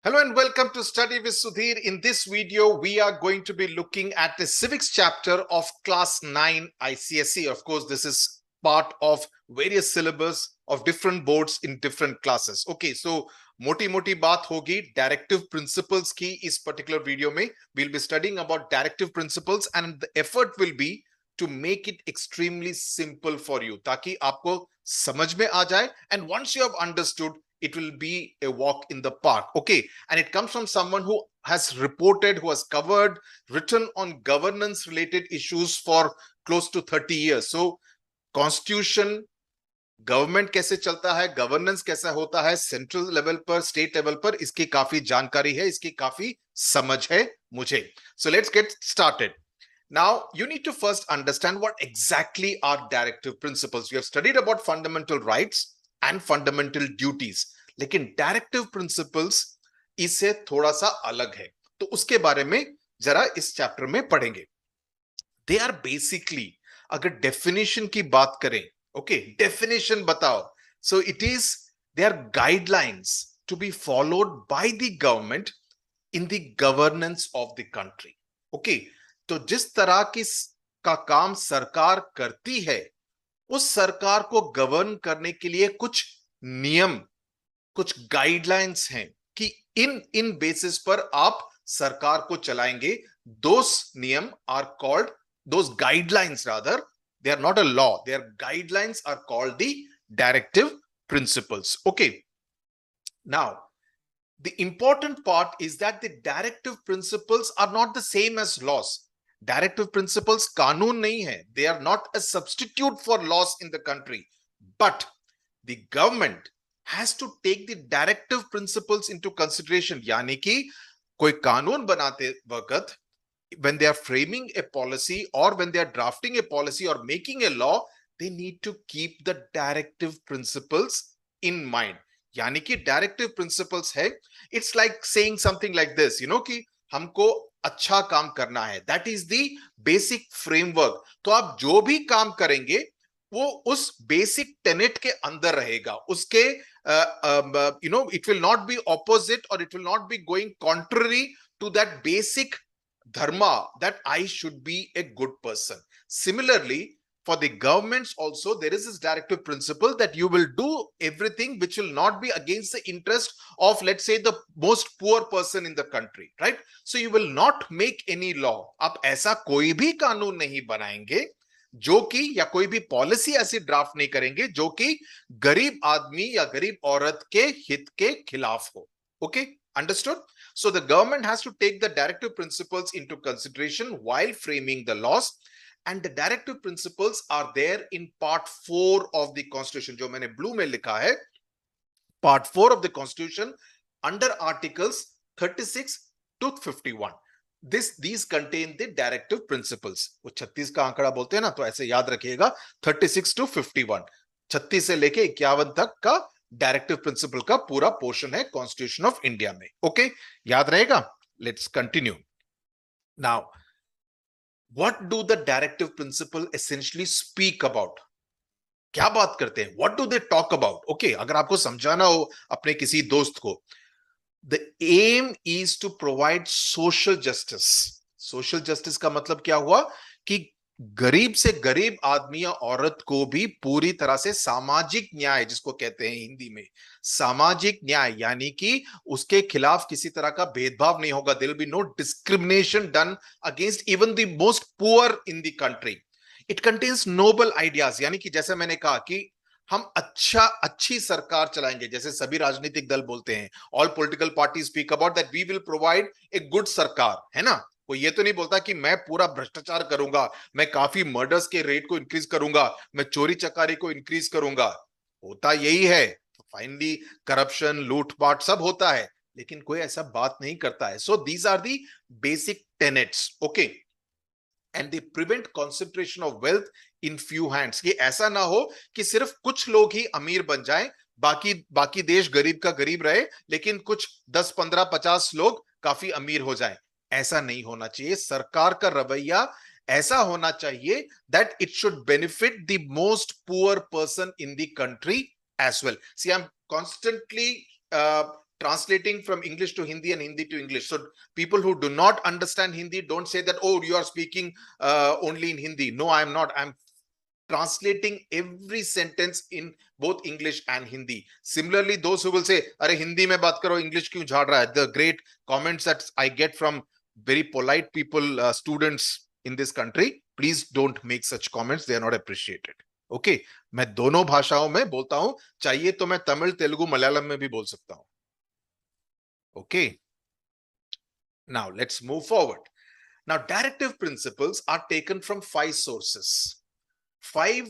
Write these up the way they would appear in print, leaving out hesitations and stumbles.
Hello and welcome to Study with Sudhir. In this video, we are going to be looking at the Civics chapter of Class 9 ICSE. Of course, this is part of various syllabus of different boards in different classes. Okay, so moti baat hogi directive principles ki is particular video mein. We'll be studying about directive principles and the effort will be to make it extremely simple for you ताकि आपको समझ में आ जाए, and once you have understood, it will be a walk in the park. Okay, and it comes from someone who has reported, who has covered, written on governance related issues for close to 30 years. So constitution, government कैसे चलता है, governance कैसा होता है central level पर, state level पर, इसकी काफी जानकारी है, इसकी काफी समझ है मुझे. So let's get started. Now, you need to first understand what exactly are directive principles. We have studied about fundamental rights and fundamental duties. लेकिन डायरेक्टिव प्रिंसिपल्स इससे थोड़ा सा अलग है, तो उसके बारे में जरा इस चैप्टर में पढ़ेंगे. दे आर बेसिकली, अगर डेफिनेशन की बात करें, ओके, डेफिनेशन बताओ, so it is they are guidelines to be followed by the government in the governance of the country. Okay, तो जिस तरह की का काम सरकार करती है, उस सरकार को गवर्न करने के लिए कुछ नियम, कुछ गाइडलाइंस हैं कि इन बेसिस पर आप सरकार को चलाएंगे. दोस नियम are called, those guidelines rather, they are not a law, their guidelines are called the directive principles. Okay, now the important part is that the directive principles are not the same as laws. Directive principles कानून नहीं है, they are not a substitute for laws in the country, but the government has to take the directive principles into consideration. यानी कि कोई कानून बनाते वक्त, when they are framing a policy or when they are drafting a policy or making a law, they need to keep the directive principles in mind. यानी कि directive principles है, it's like saying something like this, you know, कि हमको अच्छा काम करना है, that is the basic framework. तो आप जो भी काम करेंगे वो उस बेसिक टेनेट के अंदर रहेगा, उसके you know, it will not be opposite और it will not be going contrary to that basic dharma that I should be a good person. Similarly, for the governments also, there is this directive principle that you will do everything which will not be against the interest of, let's say, the most poor person in the country, right? So you will not make any law. आप ऐसा कोई भी कानून नहीं बनाएंगे जो कि, या कोई भी पॉलिसी ऐसी ड्राफ्ट नहीं करेंगे जो कि गरीब आदमी या गरीब औरत के हित के खिलाफ हो. Okay, understood? So the government has to take the directive principles into consideration while framing the laws, and the directive principles are there in part 4 of the constitution, जो मैंने blue में लिखा है, part 4 of the constitution under articles 36 to 51. These contain the directive principles. वो 36 का आंकड़ा बोलते हैं ना, तो ऐसे याद रखिएगा, 36 to 51, 36 से लेके 51 तक का डायरेक्टिव प्रिंसिपल का पूरा पोर्शन है कॉन्स्टिट्यूशन ऑफ इंडिया में. ओके, याद रहेगा. Let's continue. Now, what do the directive principle essentially speak about? क्या बात करते हैं? What do they talk about? Okay, अगर आपको समझाना हो अपने किसी दोस्त को, the aim is to provide social justice. Social justice का मतलब क्या हुआ कि गरीब से गरीब आदमी या औरत को भी पूरी तरह से सामाजिक न्याय, जिसको कहते हैं हिंदी में सामाजिक न्याय, यानी कि उसके खिलाफ किसी तरह का भेदभाव नहीं होगा. There will be no discrimination done against even the most poor in the country. It contains noble ideas, यानी कि जैसे मैंने कहा कि हम अच्छी सरकार चलाएंगे, जैसे सभी राजनीतिक दल बोलते हैं, all political parties speak about that we will provide a good सरकार, है ना. कोई ये तो नहीं बोलता कि मैं पूरा भ्रष्टाचार करूंगा, मैं काफी मर्डर्स के रेट को इंक्रीज करूंगा, मैं चोरी चकारी को इंक्रीज करूंगा. होता यही है, फाइनली करप्शन, लूटपाट सब होता है, लेकिन कोई ऐसा बात नहीं करता है. So these are the basic tenets. Okay, and they prevent concentration of wealth in few hands. ये ऐसा ना हो कि सिर्फ कुछ लोग ही अमीर बन जाएं, बाकी देश गरीब का गरीब रहे, लेकिन कुछ 10, 15, 50 लोग काफी अमीर हो जाएं. ऐसा नहीं होना चाहिए. सरकार का रवैया ऐसा होना चाहिए that it should benefit the most poor person in the country as well. See, I'm constantly translating from English to Hindi and Hindi to English. So people who do not understand Hindi, don't say that, oh, you are speaking only in Hindi. No, I'm not. I'm translating every sentence in both English and Hindi. Similarly, those who will say, "Arey Hindi mein baat karo, English kyun jha raha hai?" The great comments that I get from very polite people, students in this country, please don't make such comments. They are not appreciated. Okay, मैं दोनों भाषाओं में बोलता हूं, चाहिए तो मैं तमिल, तेलुगु, मलयालम में भी बोल सकता हूं. Okay, now let's move forward. Now, directive principles are taken from 5 sources. 5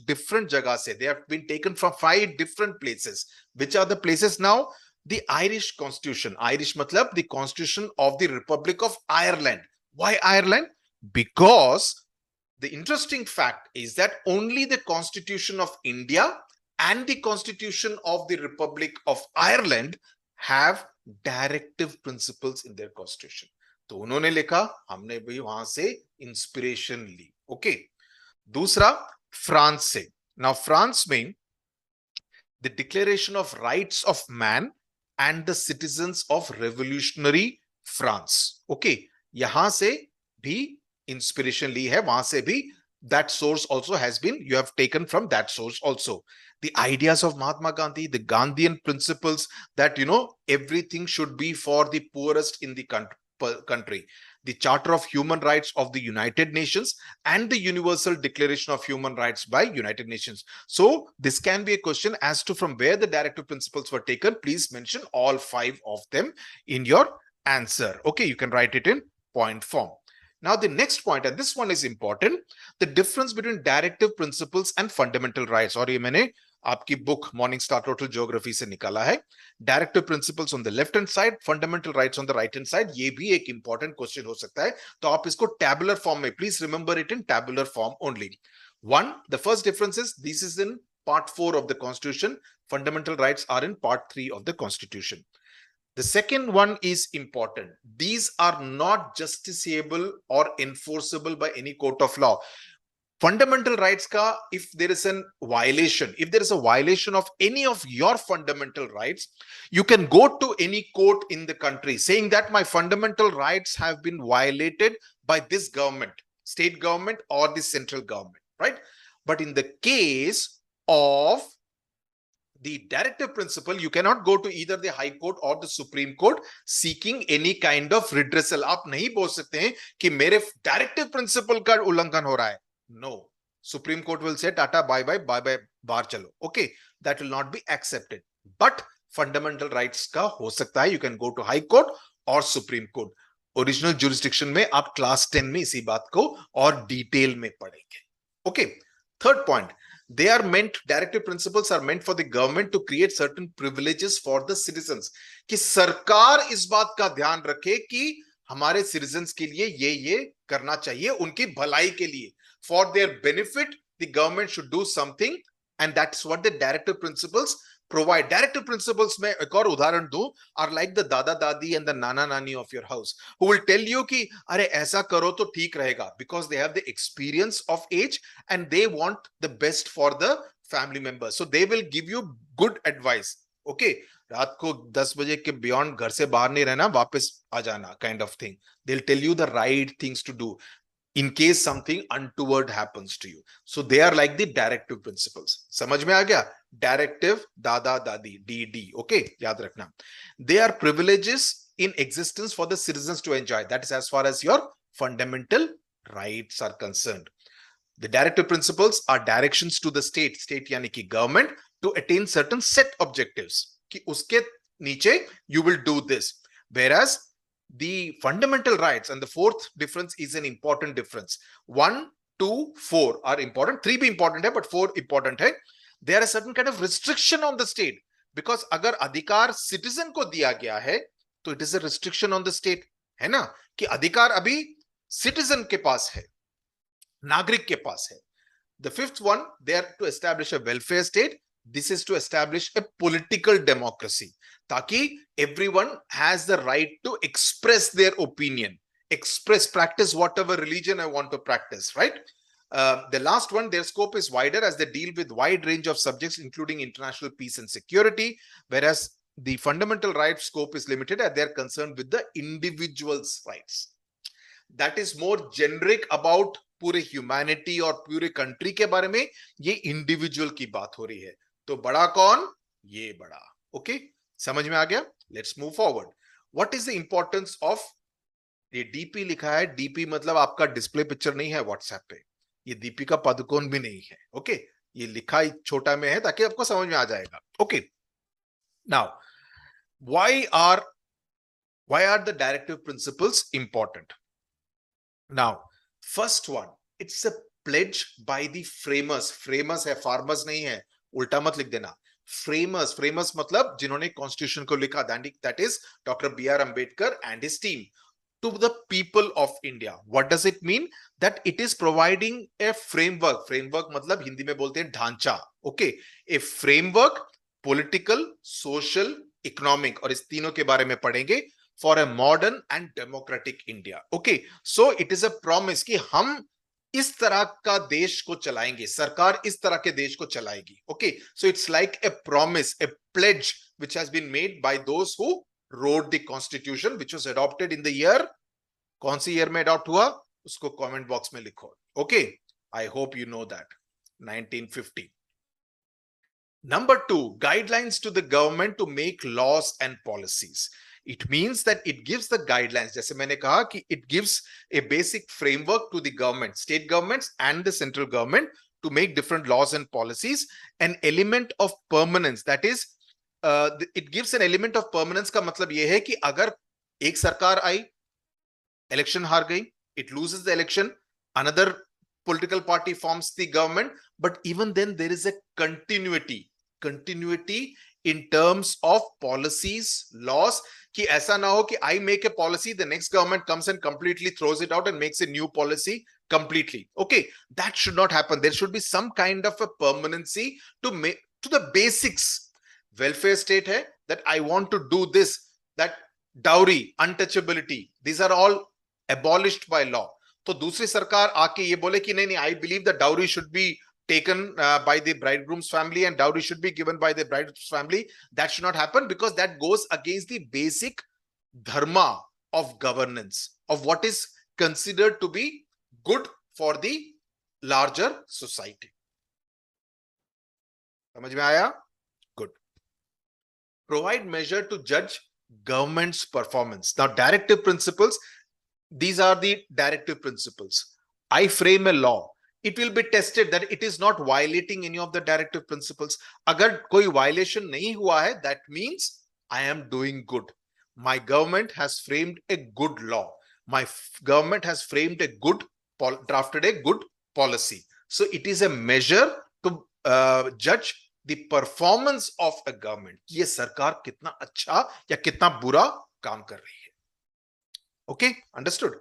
different jagah se. They have been taken from 5 different places. Which are the places now? The Irish Constitution. Irish matlab the Constitution of the Republic of Ireland. Why Ireland? Because the interesting fact is that only the Constitution of India and the Constitution of the Republic of Ireland have directive principles in their constitution. तो उन्होंने लिखा, हमने भी वहां से inspiration ली. Okay. दूसरा France से. Now France में the declaration of rights of man and the citizens of revolutionary France. Okay, यहां से भी इंस्पिरेशन ली है, वहां से भी that source also has been, you have taken from that source also. The ideas of Mahatma Gandhi, the Gandhian principles that, everything should be for the poorest in the country. The Charter of Human Rights of the United Nations and the Universal Declaration of Human Rights by United Nations. So this can be a question as to from where the directive principles were taken. Please mention all 5 of them in your answer. Okay, you can write it in point form. Now, the next point, and this one is important, the difference between directive principles and fundamental rights. और ये मैंने आपकी book Morning Star Total Geography से निकाला है. Directive principles on the left hand side, fundamental rights on the right hand side. ये भी एक important question हो सकता है. तो आप इसको tabular form में, please remember it in tabular form only. One, the first difference is this is in part 4 of the Constitution. Fundamental rights are in part 3 of the Constitution. The second one is important. These are not justiciable or enforceable by any court of law. Fundamental rights ka, if there is a violation, if there is a violation of any of your fundamental rights, you can go to any court in the country saying that my fundamental rights have been violated by this government, state government or the central government, right? But in the case of the directive principle, you cannot go to either the High Court or the Supreme Court seeking any kind of redressal. आप नहीं बोल सकते हैं कि मेरे directive principle का उल्लंघन हो रहा है. No. Supreme Court will say, Tata, bye bye, बाहर चलो. Okay, that will not be accepted. But fundamental rights का हो सकता है. You can go to High Court or Supreme Court. Original jurisdiction में आप class 10 में इसी बात को और detail में पढ़ेंगे. Okay. Third point. They are meant, directive principles are meant for the government to create certain privileges for the citizens. कि सरकार इस बात का ध्यान रखे कि हमारे citizens के लिए ये करना चाहिए, उनकी भलाई के लिए. For their benefit, the government should do something, and that's what the directive principles provide. Directive principles में एक और उदाहरण दूं, are like the दादा दादी and the नाना नानी of your house, who will tell you कि अरे ऐसा करो तो ठीक रहेगा, because they have the experience of age and they want the best for the family members. So they will give you good advice. Okay, रात को 10 बजे के beyond घर से बाहर नहीं रहना, वापस आ जाना, kind of thing. They'll tell you the right things to do in case something untoward happens to you. So they are like the directive principles. समझ में आ गया? Directive, दादा दादी, DD. Okay, याद रखना. They are privileges in existence for the citizens to enjoy. That is as far as your fundamental rights are concerned. The directive principles are directions to the state यानी कि government, to attain certain set objectives. कि उसके नीचे you will do this. Whereas the fundamental rights, and the fourth difference is an important difference. 1, 2, 4 are important. 3 भी important है, but 4 important है. There are a certain kind of restriction on the state, because अगर अधिकार citizen को दिया गया है, तो it is a restriction on the state, है ना? कि अधिकार अभी citizen के पास है, नागरिक के पास है. The fifth one, they are to establish a welfare state. This is to establish a political democracy. ताकि everyone has the right to express their opinion, practice whatever religion I want to practice, right? The last one, their scope is wider as they deal with wide range of subjects, including international peace and security, whereas the fundamental rights scope is limited and they are concerned with the individual's rights. That is more generic about पूरे humanity और पूरे country के बारे में, ये individual की बात हो रही है. तो बड़ा कौन? ये बड़ा. ओके, समझ में आ गया? Let's move forward. What is the importance of, ये डीपी लिखा है, डीपी मतलब आपका डिस्प्ले पिक्चर नहीं है व्हाट्सएप पे, ये दीपिका पादुकोण भी नहीं है. ओके, ये लिखा छोटा में है ताकि आपको समझ में आ जाएगा. Okay, now why are the directive principles important? Now, first one, it's a pledge by the framers. Framers है, farmers नहीं है, उल्टा मत लिख देना. Framers मतलब जिन्होंने कॉन्स्टिट्यूशन को लिखा, that is Dr. B.R. Ambedkar and his team, to the people of India. What does it mean? That it is providing a framework. Framework मतलब हिंदी में बोलते हैं ढांचा. Okay, a framework, political, social, economic, और इस तीनों के बारे में पढ़ेंगे, for a modern and democratic India. Okay, so it is a promise कि हम इस तरह का देश को चलाएंगे, सरकार इस तरह के देश को चलाएगी. Okay, so it's like a promise, a pledge which has been made by those who wrote the constitution, which was adopted in the year, कौन सी ईयर में अडॉप्ट हुआ उसको कमेंट बॉक्स में लिखो. Okay, I hope you know that. 1950. Number 2, guidelines to the government to make laws and policies. It means that it gives the guidelines, जैसे मैंने कहा कि it gives a basic framework to the government, state governments and the central government to make different laws and policies. An element of permanence, that is, it gives an element of permanence का मतलब ये है कि अगर एक सरकार आई, election हार गई, it loses the election, another political party forms the government, but even then there is a continuity in terms of policies, laws, कि ऐसा ना हो कि I make a policy, the next government comes and completely throws it out and makes a new policy completely. Okay, that should not happen. There should be some kind of a permanency to the basics. Welfare state hai, that I want to do this, that dowry, untouchability, these are all abolished by law. तो दूसरी सरकार आके ये बोले कि नहीं, I believe that dowry should be taken by the bridegroom's family and dowry should be given by the bride's family. That should not happen because that goes against the basic dharma of governance, of what is considered to be good for the larger society. समझ में आया? Good. Provide measure to judge government's performance. Now, directive principles, these are the directive principles. I frame a law. It will be tested that it is not violating any of the directive principles. अगर कोई violation नहीं हुआ है, that means I am doing good. My government has framed a good law. My government has framed a good, drafted a good policy. So it is a measure to judge the performance of a government. ये सरकार कितना अच्छा या कितना बुरा काम कर रही है. Okay, understood?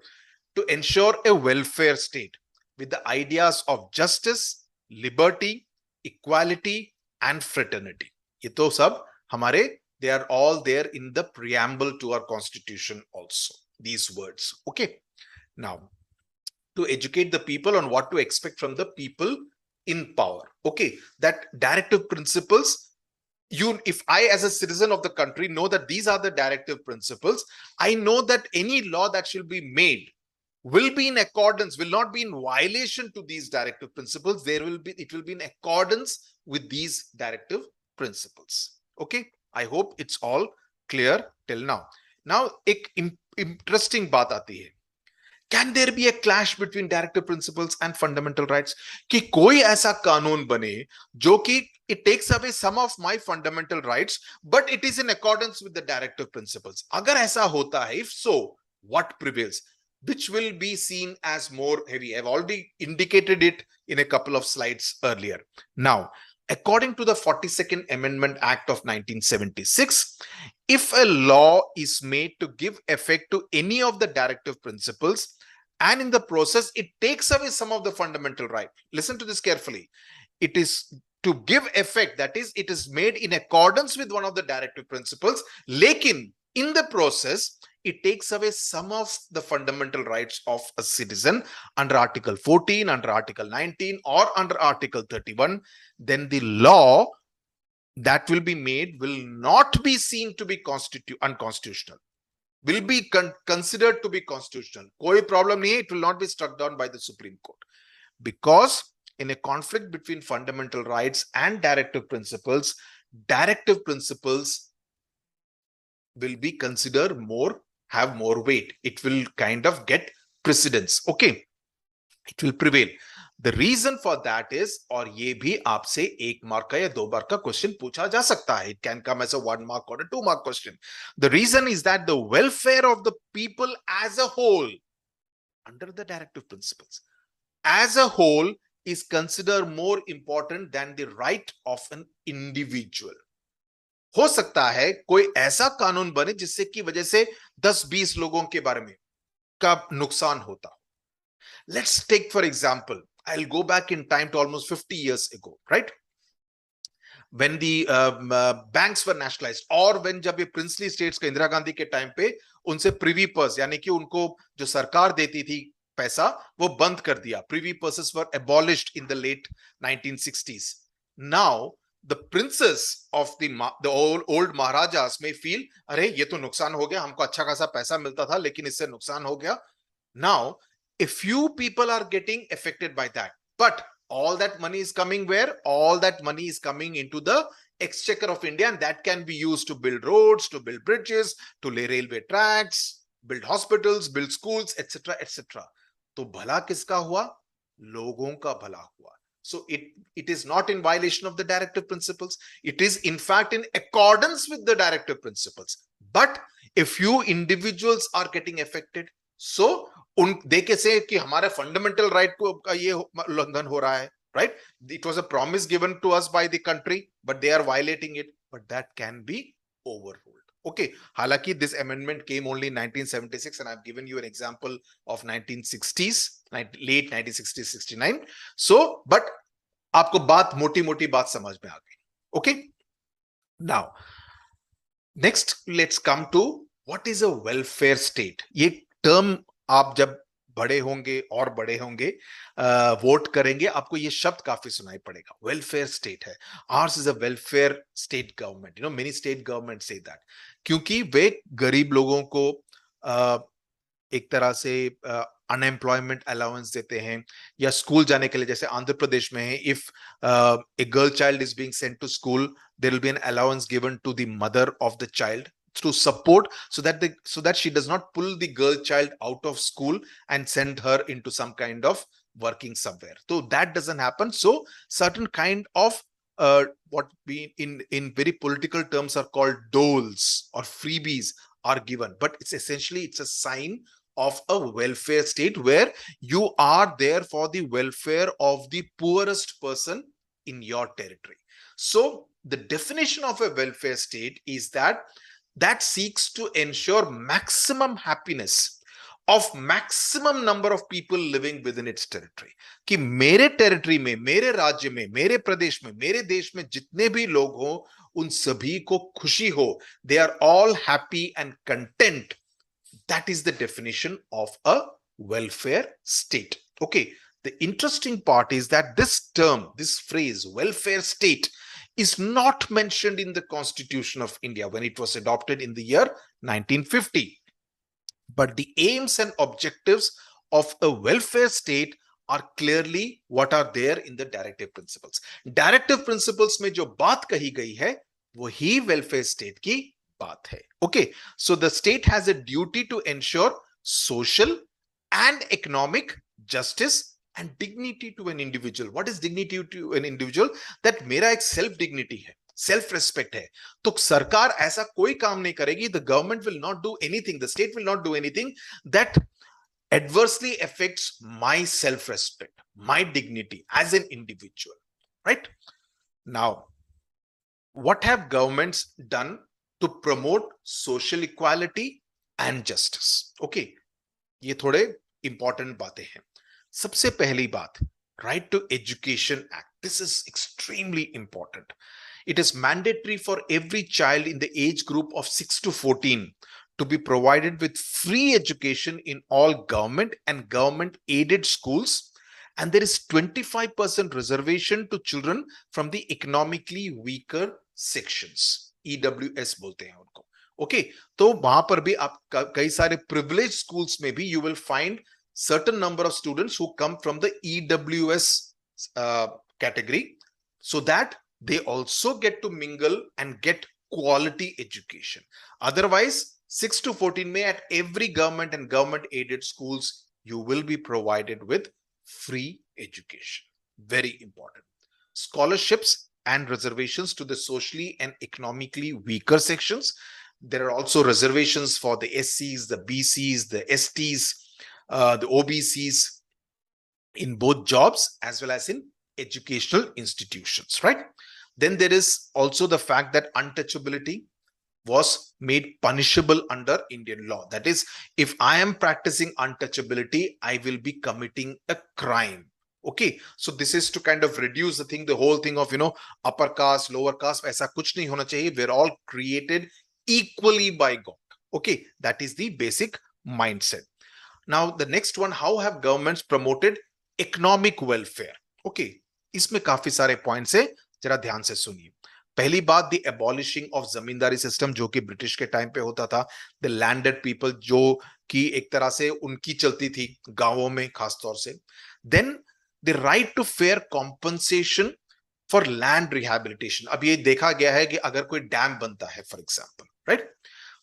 To ensure a welfare state with the ideas of justice, liberty, equality, and fraternity. ये तो सब हमारे, they are all there in the preamble to our constitution also, these words. Okay. Now, to educate the people on what to expect from the people in power. Okay, that directive principles, if I as a citizen of the country know that these are the directive principles, I know that any law that shall be made will be in accordance, will not be in violation to these directive principles. It will be in accordance with these directive principles. Okay, I hope it's all clear till now. Now, एक interesting बात आती है. Can there be a clash between directive principles and fundamental rights? कि कोई ऐसा कानून बने जो कि it takes away some of my fundamental rights, but it is in accordance with the directive principles. अगर ऐसा होता है, if so, what prevails? Which will be seen as more heavy. I've already indicated it in a couple of slides earlier. Now, according to the 42nd Amendment Act of 1976, if a law is made to give effect to any of the directive principles, and in the process, it takes away some of the fundamental right. Listen to this carefully. It is to give effect, that is, it is made in accordance with one of the directive principles, lekin in the process, it takes away some of the fundamental rights of a citizen under Article 14, under Article 19, or under Article 31, then the law that will be made will not be seen to be unconstitutional, will be considered to be constitutional. Koi problem nahi hai, it will not be struck down by the Supreme Court. Because in a conflict between fundamental rights and directive principles will be considered have more weight. It will kind of get precedence. Okay, it will prevail. The reason for that is, और ये भी आपसे 1 mark का या 2 mark का question पूछा जा सकता है. It can come as a 1 mark or a 2 mark question. The reason is that the welfare of the people as a whole, under the directive principles, as a whole, is considered more important than the right of an individual. हो सकता है कोई ऐसा कानून बने जिससे की वजह से 10-20 लोगों के बारे में का नुकसान होता हो. Let's take for example, I'll go back in time to almost 50 years ago, right? When the banks were nationalized, or when जब ये princely states का इंदिरा गांधी के टाइम पे उनसे प्रिवी पर्स, यानी कि उनको जो सरकार देती थी पैसा, वो बंद कर दिया. Privy purses were abolished in the late 1960s. Now the princes of the old Maharajas may feel, अरे ये तो नुकसान हो गया, हमको अच्छा खासा पैसा मिलता था लेकिन इससे नुकसान हो गया. Now a few people are getting affected by that, but all that money is coming where? All that money is coming into the exchequer of India, and that can be used to build roads, to build bridges, to lay railway tracks, build hospitals, build schools, etc., etc. तो भला किसका हुआ? लोगों का भला हुआ. So it is not in violation of the directive principles. It is in fact in accordance with the directive principles. But a few individuals are getting affected. So they can say कि हमारे fundamental right को ये उल्लंघन हो रहा है, right? It was a promise given to us by the country, but they are violating it. But that can be overruled. Okay, हालांकि this amendment came only in 1976, and I've given you an example of 1960s, late 1960s, 69. So, but आपको बात मोटी बात समझ में आ गई. Okay, now next let's come to what is a welfare state. ये term आप जब बड़े होंगे और बड़े होंगे, वोट करेंगे, आपको ये शब्द काफी सुनाई पड़ेगा. वेलफेयर स्टेट है. Ours is a welfare state government. You know, many state governments say that. क्योंकि वे गरीब लोगों को एक तरह से अनएम्प्लॉयमेंट अलाउंस देते हैं, या स्कूल जाने के लिए, जैसे आंध्र प्रदेश में है, if a girl child is being sent to school, there will be an allowance given to the mother of the child to support, so that she does not pull the girl child out of school and send her into some kind of working somewhere. So that doesn't happen. So certain kind of what we in very political terms are called doles or freebies are given, but it's essentially it's a sign of a welfare state where you are there for the welfare of the poorest person in your territory. So the definition of a welfare state is that seeks to ensure maximum happiness of maximum number of people living within its territory. कि मेरे territory में, मेरे राज्य में, मेरे प्रदेश में, मेरे देश में जितने भी लोग हो, उन सभी को खुशी हो. They are all happy and content. That is the definition of a welfare state. Okay. The interesting part is that this term, this phrase, welfare state, is not mentioned in the Constitution of India when it was adopted in the year 1950. But the aims and objectives of a welfare state are clearly what are there in the directive principles. Directive principles में जो बात कही गई है, वही welfare state की बात है. Okay, so the state has a duty to ensure social and economic justice and dignity to an individual. What is dignity to an individual? That मेरा एक self dignity है, self respect है. तो सरकार ऐसा कोई काम नहीं करेगी. The government will not do anything, the state will not do anything that adversely affects my self respect, my dignity as an individual, right? Now, what have governments done to promote social equality and justice? Okay, ये थोड़े important बातें हैं. सबसे पहली बात, right to education act. This is extremely important. It is mandatory for every child in the age group of 6 to 14 to be provided with free education in all government and government aided schools And there is 25% reservation to children from the economically weaker sections. EWS बोलते हैं उनको. Okay, तो वहां पर भी आप कई सारे privileged schools में भी you will find certain number of students who come from the EWS category, so that they also get to mingle and get quality education. Otherwise, 6 to 14 May at every government and government aided schools, you will be provided with free education. Very important. Scholarships and reservations to the socially and economically weaker sections. There are also reservations for the SCs, the BCs, the STs, the OBCs in both jobs as well as in educational institutions, right? Then there is also the fact that untouchability was made punishable under Indian law. That is, if I am practicing untouchability, I will be committing a crime. Okay, so this is to kind of reduce the thing, the whole thing of, upper caste, lower caste, aisa kuch nahi hona chahiye. We're all created equally by God. Okay, that is the basic mindset. Now, the next one, how have governments promoted economic welfare? Okay, इसमें काफी सारे points है, जरा ध्यान से सुनिए. पहली बात, the abolishing of zamindari system, जो कि ब्रिटिश के टाइम पे होता था. द लैंडेड पीपल, जो कि एक तरह से उनकी चलती थी गांवों में खास तौर से. Then the right to fair compensation for land rehabilitation. अब ये देखा गया है कि अगर कोई डैम बनता है for example, right,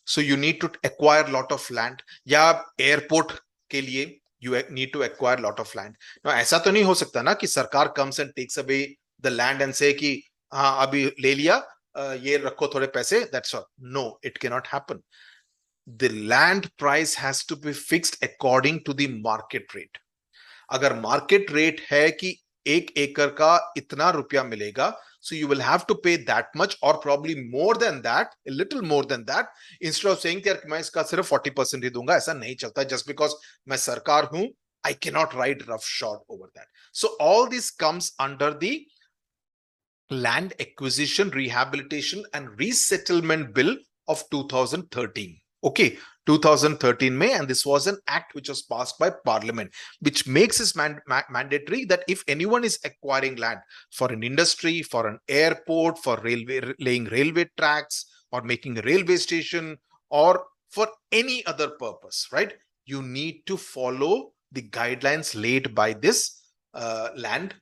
so you need to acquire lot of land, या एयरपोर्ट के लिए you need to acquire lot of land. Now, ऐसा तो नहीं हो सकता ना कि सरकार comes and takes away the land and say कि हाँ अभी ले लिया, ये रखो थोड़े पैसे, that's all. No, it cannot happen. The land price has to be fixed according to the market rate. अगर market rate है कि 1 एकड़ का इतना रुपया मिलेगा, so you will have to pay that much or probably more than that, a little more than that, instead of saying कि मैं इसका सिर्फ 40% ही दूंगा. ऐसा नहीं चलता. Just because मैं सरकार हूं, I cannot ride roughshod over that. So all this comes under the Land Acquisition, Rehabilitation and Resettlement Bill of 2013. Okay, 2013 May, and this was an act which was passed by Parliament, which makes it mandatory that if anyone is acquiring land for an industry, for an airport, for railway, laying railway tracks, or making a railway station, or for any other purpose, right, you need to follow the guidelines laid by this Land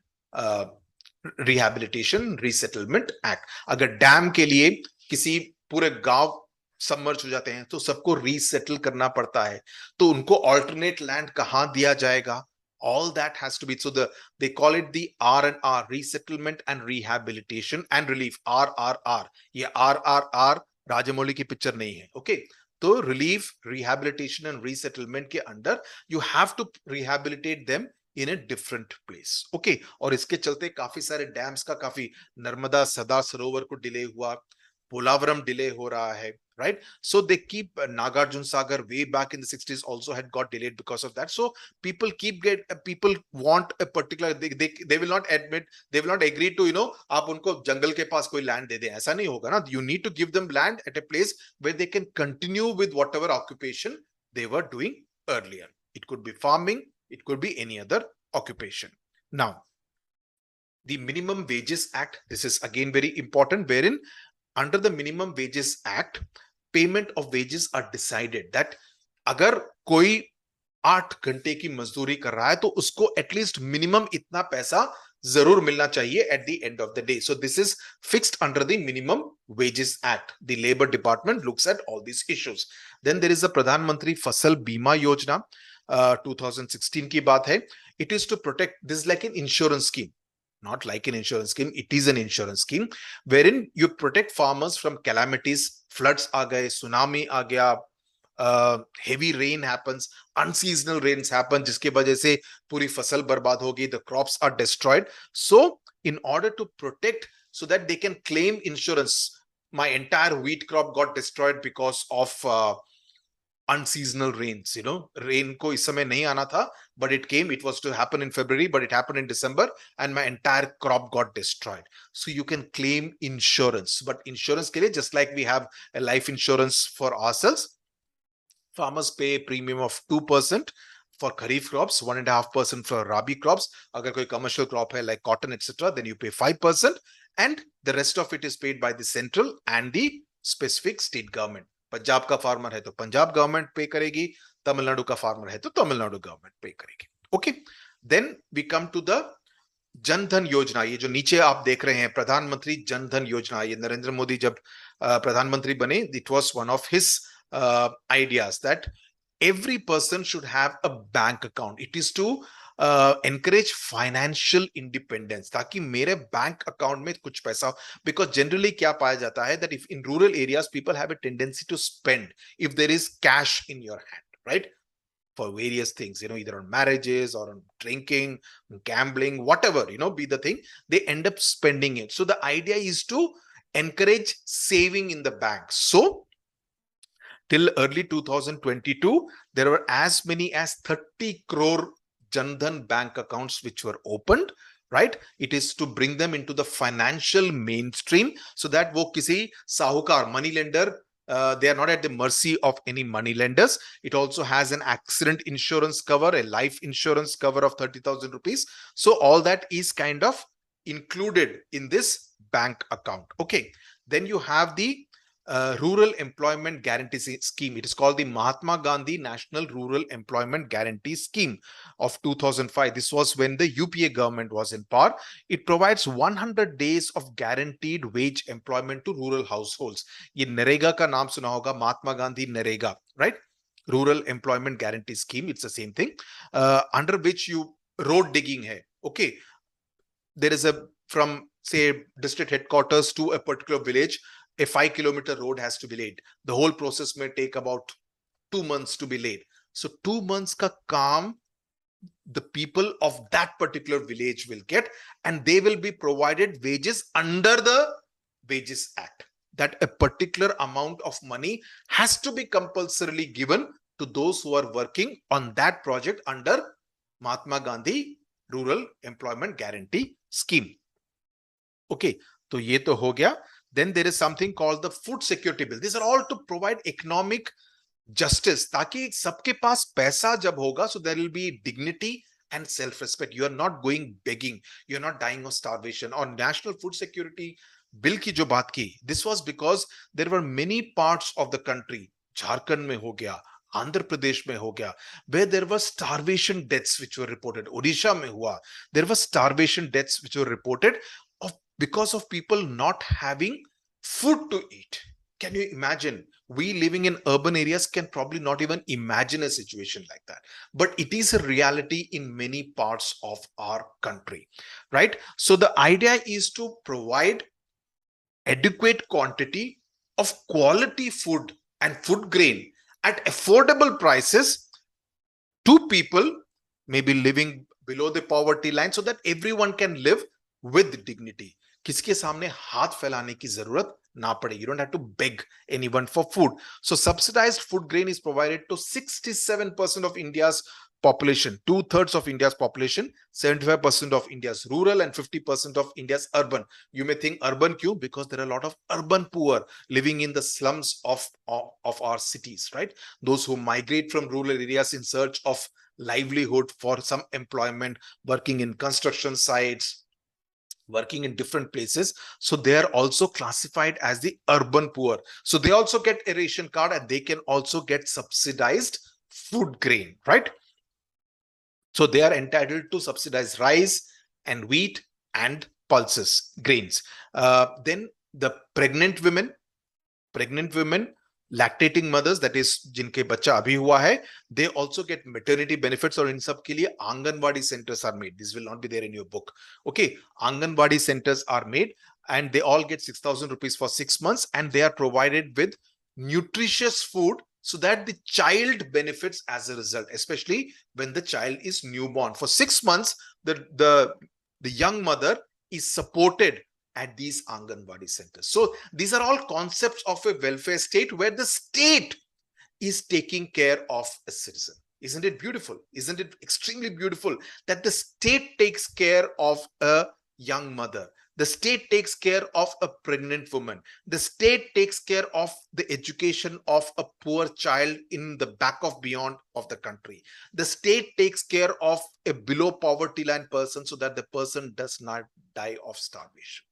Rehabilitation Resettlement Act. अगर dam के लिए किसी पूरे गांव submerge हो जाते हैं तो सबको रीसेटल करना पड़ता है, तो उनको ऑल्टरनेट लैंड कहां दिया जाएगा? All that has to be, so they call it the R&R, Resettlement and Rehabilitation and Relief, RRR. ये RRR राजमौली की पिक्चर नहीं है. ओके, तो रिलीफ, रिहैबिलिटेशन एंड रीसेटलमेंट के under you have to rehabilitate them in a different place. Okay, और इसके चलते काफी सारे डैम्स का, काफी नर्मदा सदा सरोवर को डिले हुआ, पोलावरम डिले हो रहा है, right? So they keep Nagarjun Sagar way back in the 60s also had got delayed because of that. So people people want a particular, they will not admit, they will not agree to, आप उनको जंगल के पास कोई land दे दें, ऐसा नहीं होगा ना. You need to give them land at a place where they can continue with whatever occupation they were doing earlier. It could be farming, it could be any other occupation. Now, the Minimum Wages Act, this is again very important, wherein under the Minimum Wages Act, payment of wages are decided that अगर कोई 8 घंटे की मजदूरी कर रहा है तो उसको एटलीस्ट मिनिमम इतना पैसा जरूर मिलना चाहिए at the end of the day. So this is fixed under the Minimum Wages Act. The Labor Department looks at all these issues. Then there is a Pradhan Mantri Fasal Bima Yojana, 2016 की बात है. It is to protect, this is like an insurance scheme. Not like an insurance scheme, it is an insurance scheme wherein you protect farmers from calamities. Floods aa gaye, tsunami aa gaya, heavy rain happens, unseasonal rains happen, jiske wajah se puri fasal barbad hogi, the crops are destroyed. So in order to protect, so that they can claim insurance, my entire wheat crop got destroyed because of unseasonal rains, rain ko is samay nahi aana tha, but it came, it was to happen in February, but it happened in December and my entire crop got destroyed. So you can claim insurance, but insurance ke liye, just like we have a life insurance for ourselves, farmers pay a premium of 2%, for kharif crops, 1.5% for rabi crops. Agar koi commercial crop hai like cotton, etc., then you pay 5%, and the rest of it is paid by the central and the specific state government. Punjab ka farmer hai to Punjab government pay karegi, Tamil Nadu ka farmer hai to Tamil Nadu government pay karegi. Okay, then we come to the Jan Dhan योजना. ये जो नीचे आप देख रहे हैं, प्रधानमंत्री जन धन योजना, ये नरेंद्र मोदी जब प्रधानमंत्री बने, it was one of his ideas that every person should have a bank account. It is to encourage financial independence, ताकि मेरे बैंक अकाउंट में कुछ पैसा, because generally क्या पाया जाता है that if in rural areas people have a tendency to spend if there is cash in your hand, right, for various things, either on marriages or on drinking, gambling, whatever, be the thing, they end up spending it. So the idea is to encourage saving in the bank. So till early 2022, there were as many as 30 crore Jan Dhan bank accounts which were opened, right? It is to bring them into the financial mainstream so that wo kisi sahukar, money lender, they are not at the mercy of any money lenders. It also has an accident insurance cover, a life insurance cover of 30,000 rupees. So all that is kind of included in this bank account. Okay. Then you have the Rural Employment Guarantee Scheme. It is called the Mahatma Gandhi National Rural Employment Guarantee Scheme of 2005. This was when the UPA government was in power. It provides 100 days of guaranteed wage employment to rural households. ये नरेगा का नाम सुना होगा, Mahatma Gandhi Narega, right? Rural Employment Guarantee Scheme. It's the same thing. Under which you road digging hai. Okay. There is from say district headquarters to a particular village, a 5-kilometer road has to be laid. The whole process may take about 2 months to be laid. So 2 months ka kaam the people of that particular village will get, and they will be provided wages under the Wages Act. That a particular amount of money has to be compulsorily given to those who are working on that project under Mahatma Gandhi Rural Employment Guarantee Scheme. Okay, so ye to ho gaya. Then there is something called the Food Security Bill. These are all to provide economic justice. ताकि सबके पास पैसा जब होगा, so there will be dignity and self-respect. You are not going begging. You are not dying of starvation. On National Food Security Bill की जो बात की, this was because there were many parts of the country, Jharkhand में हो गया, Andhra Pradesh में हो गया, where there were starvation deaths which were reported. Odisha में हुआ, there were starvation deaths which were reported because of people not having food to eat. Can you imagine? We living in urban areas can probably not even imagine a situation like that. But it is a reality in many parts of our country, right? So the idea is to provide adequate quantity of quality food and food grain at affordable prices to people maybe living below the poverty line, so that everyone can live with dignity. किसके सामने हाथ फैलाने की जरूरत ना पड़े. You don't have to beg anyone for food. So subsidized food grain is provided to 67% of India's population, 2/3 of India's population, 75% of India's rural and 50% of India's urban. You may think urban kyun? Because there are a lot of urban poor living in the slums of our cities, right? Those who migrate from rural areas in search of livelihood for some employment, working in construction sites, working in different places. So they are also classified as the urban poor. So they also get a ration card and they can also get subsidized food grain, right? So they are entitled to subsidized rice and wheat and pulses, grains. Then the pregnant women, lactating mothers, that is जिनके बच्चा अभी हुआ है, they also get maternity benefits. और इन सब के लिए anganwadi centers are made. This will not be there in your book. Okay, anganwadi centers are made and they all get 6,000 rupees for 6 months, and they are provided with nutritious food so that the child benefits as a result, especially when the child is newborn. For 6 months, the young mother is supported at these Anganwadi centers. So these are all concepts of a welfare state where the state is taking care of a citizen. Isn't it beautiful? Isn't it extremely beautiful that the state takes care of a young mother? The state takes care of a pregnant woman. The state takes care of the education of a poor child in the back of beyond of the country. The state takes care of a below poverty line person so that the person does not die of starvation.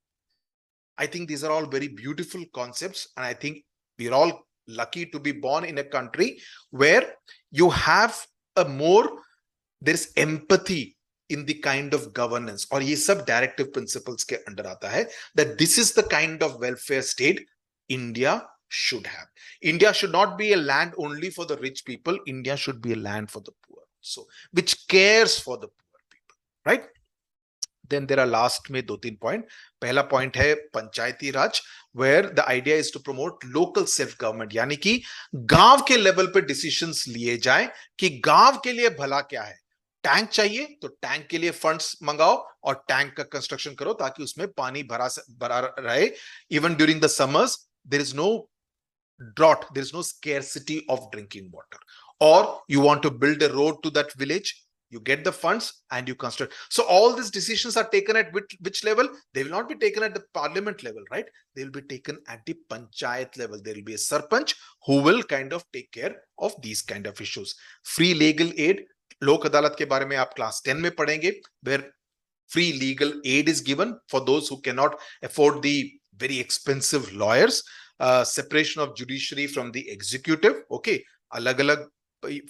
I think these are all very beautiful concepts, and I think we're all lucky to be born in a country where you have there's empathy in the kind of governance, और ये सब directive principles के अंदर आता है, that this is the kind of welfare state India should have. India should not be a land only for the rich people. India should be a land for the poor, so which cares for the poor people, right? Then there are last में 2-3 point. पहला point है पंचायती राज, where the idea is to promote local self government, यानी कि गांव के level पे decisions लिए जाए कि गांव के लिए भला क्या है. टैंक चाहिए तो टैंक के लिए फंड्स मंगाओ और टैंक का कंस्ट्रक्शन करो ताकि उसमें पानी भरा रहे. Even during the summers there is no drought, there is no scarcity of drinking water. Or you want to build a road to that village, you get the funds and you construct. So all these decisions are taken at which level? They will not be taken at the parliament level, right? They will be taken at the panchayat level. There will be a sarpanch who will kind of take care of these kind of issues. Free legal aid, lok adalat ke bare mein aap class 10 mein padhenge, where free legal aid is given for those who cannot afford the very expensive lawyers. Separation of judiciary from the executive, okay, alag alag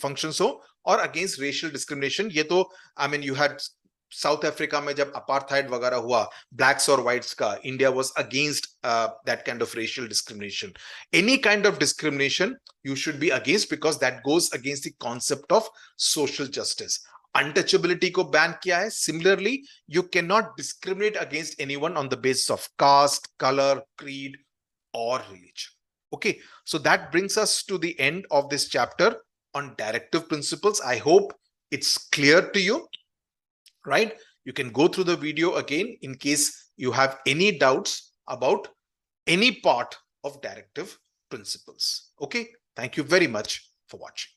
functions ho, or against racial discrimination. Ye to, I mean, you had South Africa mein jab apartheid wagara hua, blacks or whites ka, India was against that kind of racial discrimination. Any kind of discrimination you should be against, because that goes against the concept of social justice. Untouchability ko ban kiya hai. Similarly, you cannot discriminate against anyone on the basis of caste, color, creed, or religion. Okay, so that brings us to the end of this chapter on directive principles. I hope it's clear to you, right? You can go through the video again in case you have any doubts about any part of directive principles. Okay, thank you very much for watching.